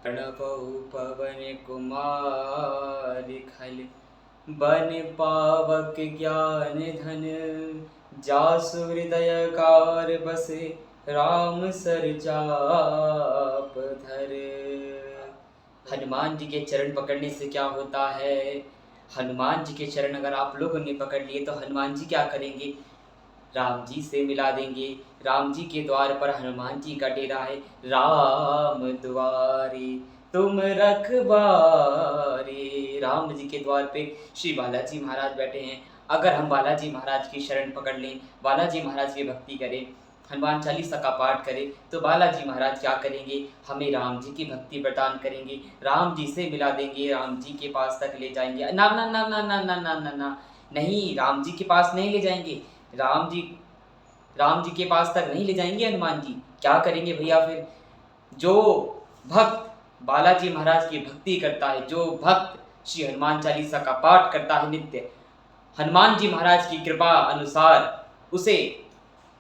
प्रणवौ पवन कुमार खल बन पावक ज्ञान धन जासु हृदय कार बसे राम सर चाप धर। हनुमान जी के चरण पकड़ने से क्या होता है? हनुमान जी के चरण अगर आप लोगों ने पकड़ लिए तो हनुमान जी क्या करेंगे? राम जी से मिला देंगे। राम जी के द्वार पर हनुमान जी का डेरा है। राम द्वारे तुम रखवारे। राम जी के द्वार पे श्री बालाजी महाराज बैठे हैं। अगर हम बालाजी महाराज की शरण पकड़ लें, बालाजी महाराज की भक्ति करें, हनुमान चालीसा का पाठ करें, तो बालाजी महाराज क्या करेंगे? हमें राम जी की भक्ति प्रदान करेंगे, राम जी से मिला देंगे, राम जी के पास तक ले जाएंगे। ना ना ना ना ना ना ना ना ना, नहीं, राम जी के पास नहीं ले जाएंगे। राम जी के पास तक नहीं ले जाएंगे हनुमान जी। क्या करेंगे भैया फिर? जो भक्त बालाजी महाराज की भक्ति करता है, जो भक्त श्री हनुमान चालीसा का पाठ करता है नित्य, हनुमान जी महाराज की कृपा अनुसार उसे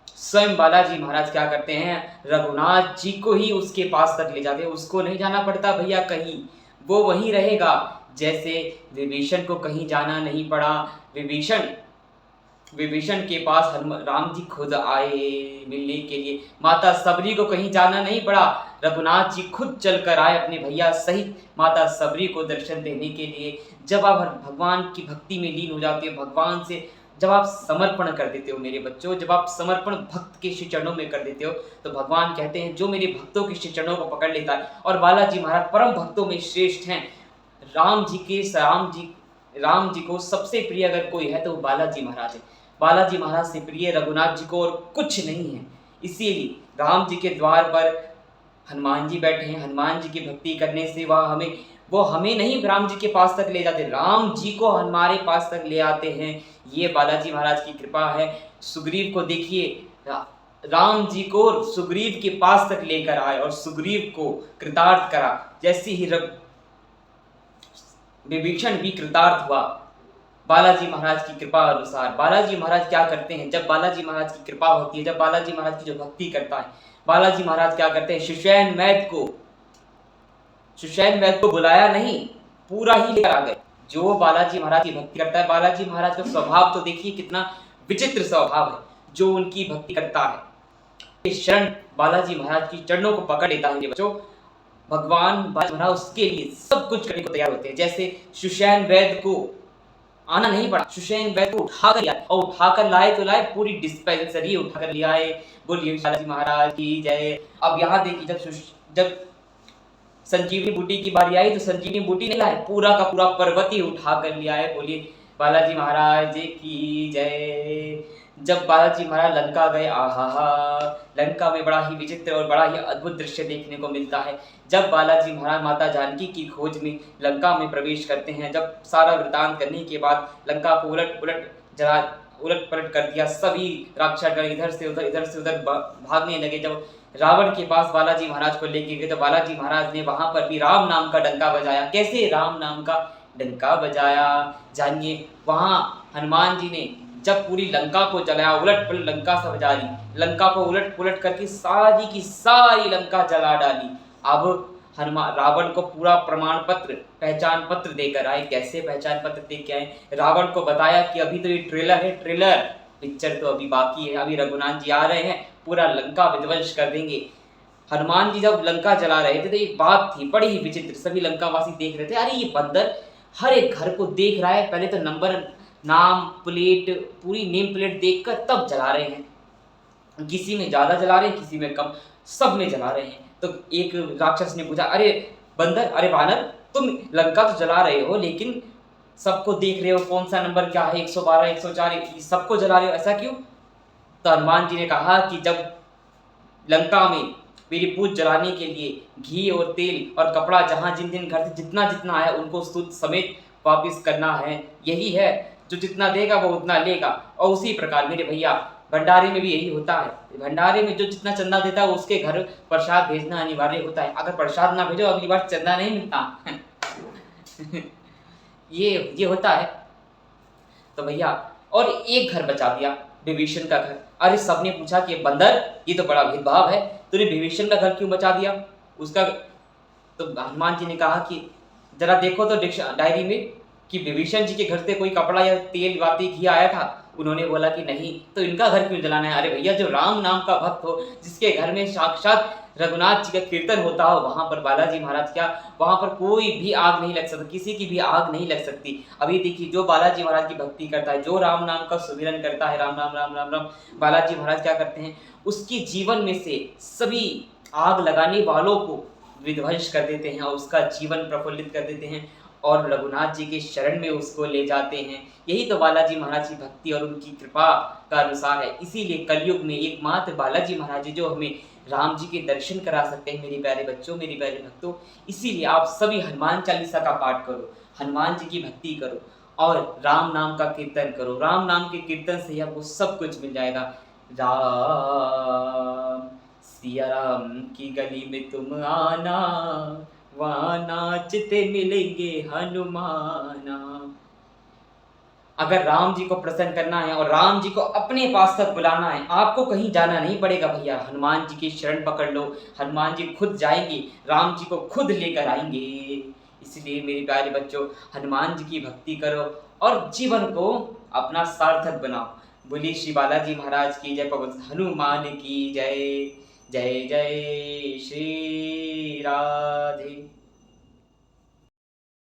स्वयं बालाजी महाराज क्या करते हैं? रघुनाथ जी को ही उसके पास तक ले जाते हैं। उसको नहीं जाना पड़ता भैया कहीं, वो वहीं रहेगा। जैसे विभीषण को कहीं जाना नहीं पड़ा, विभीषण के पास राम जी खुद आए मिलने के लिए। माता सबरी को कहीं जाना नहीं पड़ा, रघुनाथ जी खुद चलकर आए अपने भैया सहित माता सबरी को दर्शन देने के लिए। जब आप भगवान की भक्ति में लीन हो जाते हो, भगवान से जब आप समर्पण कर देते हो मेरे बच्चों, जब आप समर्पण भक्त के श्री चरणों में कर देते हो, तो भगवान कहते हैं जो मेरे भक्तों के श्री चरणों को पकड़ लेता है। और बालाजी महाराज परम भक्तों में श्रेष्ठ हैं। राम जी को सबसे प्रिय अगर कोई है तो वो बालाजी महाराज है। बालाजी महाराज से प्रिय रघुनाथ जी को और कुछ नहीं है। इसीलिए राम जी के द्वार पर हनुमान जी बैठे हैं। हनुमान जी की भक्ति करने से वो हमें नहीं राम जी के पास तक ले जाते, राम जी को हमारे पास तक ले आते हैं। ये बालाजी महाराज की कृपा है। सुग्रीव को देखिए, राम जी को सुग्रीव के पास तक लेकर आए और सुग्रीव को कृतार्थ करा। जैसे ही विभीषण भी कृतार्थ हुआ बालाजी महाराज की कृपा अनुसार। बालाजी महाराज क्या करते हैं? जब बालाजी महाराज की कृपा होती है, जब बालाजी महाराज की जो भक्ति करता है, बालाजी महाराज क्या करते हैं? सुषैण मैथ को बुलाया नहीं, पूरा ही लेकर आ गए। जो बालाजी महाराज की भक्ति करता है, बालाजी महाराज का स्वभाव तो देखिए कितना विचित्र स्वभाव है। जो उनकी भक्ति करता है, शरण बालाजी महाराज की चरणों को पकड़ लेता है बच्चों, भगवान बालाजी महाराज उसके लिए सब कुछ करने को तैयार होते हैं। जैसे सुषैण वैद्य को आना नहीं पड़ा, सुषैण वैद्य को उठाकर लाए, और उठाकर लाए तो लाए, पूरी डिस्पेंसरी उठाकर ले आए। बोलिए बालाजी महाराज की जय। अब यहाँ देखिए, जब संजीवनी बूटी की बारी आई तो संजीवनी बूटी नहीं लाए, पूरा का पूरा पर्वत ही उठाकर ले आए। बोलिए बालाजी महाराज की जय। जब बालाजी महाराज लंका गए, आहा, लंका में बड़ा ही विचित्र और बड़ा ही अद्भुत दृश्य देखने को मिलता है। जब बालाजी महाराज माता जानकी की खोज में लंका में प्रवेश करते हैं, जब सारा वृतांत करने के बाद लंका को उलट पलट कर दिया, सभी राक्षसगण इधर से उधर भागने लगे। जब रावण के पास बालाजी महाराज को लेके गए तो बालाजी महाराज ने वहां पर भी राम नाम का डंका बजाया। कैसे राम नाम का डंका बजाया जानिए। वहां हनुमान जी ने जब पूरी लंका को जलाया, उलट पुलट लंका सब जाली, लंका को उलट पुलट करके सारी की सारी लंका जला डाली। अब रावण को पूरा प्रमाण पत्र, पहचान पत्र देकर आए। कैसे पहचान पत्र दे के आए? रावण को बताया कि अभी तो ये ट्रेलर है, ट्रेलर पिक्चर तो अभी बाकी है, अभी रघुनाथ जी आ रहे हैं, पूरा लंका विध्वंस कर देंगे। हनुमान जी जब लंका जला रहे थे तो एक बात थी बड़ी ही विचित्र, सभी लंकावासी देख रहे थे, अरे ये बंदर हर एक घर को देख रहा है, पहले तो नंबर, नाम प्लेट, पूरी नेम प्लेट देखकर तब जला रहे हैं। किसी में ज्यादा जला रहे हैं, किसी में कम, सब में जला रहे हैं। तो एक राक्षस ने पूछा, अरे बंदर, अरे वानर, तुम लंका तो जला रहे हो लेकिन सबको देख रहे हो, कौन सा नंबर क्या है, 112, 104, सबको जला रहे हो, ऐसा क्यों? तो हनुमान जी ने कहा कि जब लंका में मेरी पूज जलाने के लिए घी और तेल और कपड़ा जहाँ जिन घर से जितना जितना आया उनको सूद समेत वापिस करना है, यही है, जो जितना देगा वो उतना लेगा। और उसी प्रकार मेरे भैया भंडारे में भी यही होता है। भंडारे में जो जितना चंदा देता है उसके घर प्रसाद भेजना अनिवार्य होता है। अगर प्रसाद ना भेजो अगली बार चंदा नहीं मिलता। ये होता है। तो भैया, और एक घर बचा दिया, विभीषण का घर। अरे सबने पूछा कि बंदर, ये तो बड़ा भेदभाव है, तूने विभीषण का घर क्यों बचा दिया? उसका तो हनुमान जी ने कहा कि जरा देखो तो डायरी में कि विभीषण जी के घर से कोई कपड़ा या तेल बाती घी आया था। उन्होंने बोला कि नहीं, तो इनका घर क्यों जलाना है? अरे भैया, जो राम नाम का भक्त हो, जिसके घर में साक्षात रघुनाथ जी का कीर्तन होता हो, वहां पर बालाजी महाराज क्या, वहां पर कोई भी आग नहीं लग सकती, किसी की भी आग नहीं लग सकती। अभी देखिए, जो बालाजी महाराज की भक्ति करता है, जो राम नाम का सुमिरन करता है, राम राम राम राम राम, बालाजी महाराज क्या करते हैं, उसके जीवन में से सभी आग लगाने वालों को विध्वंस कर देते हैं और उसका जीवन प्रफुल्लित कर देते हैं और रघुनाथ जी के शरण में उसको ले जाते हैं। यही तो बालाजी महाराज की भक्ति और उनकी कृपा का अनुसार है। इसीलिए कलयुग में एकमात्र बालाजी महाराज है जो हमें राम जी के दर्शन करा सकते हैं। मेरे प्यारे बच्चों, मेरे प्यारे भक्तों, इसीलिए आप सभी हनुमान चालीसा का पाठ करो, हनुमान जी की भक्ति करो और राम नाम का कीर्तन करो। राम नाम के कीर्तन से ही आपको सब कुछ मिल जाएगा। राम सिया राम की गली में तुम आना, वहाँ नाचते मिलेंगे हनुमाना। अगर राम जी को प्रसन्न करना है और राम जी को अपने पास तक बुलाना है, आपको कहीं जाना नहीं पड़ेगा भैया। हनुमान जी की शरण पकड़ लो, हनुमान जी खुद जाएंगे, राम जी को खुद लेकर आएंगे। इसलिए मेरे प्यारे बच्चों, हनुमान जी की भक्ति करो और जीवन को अपना सार्थक बनाओ। बोलिए श्री बालाजी महाराज की जय, पवन हनुमान की जय। जय जय श्री राधे।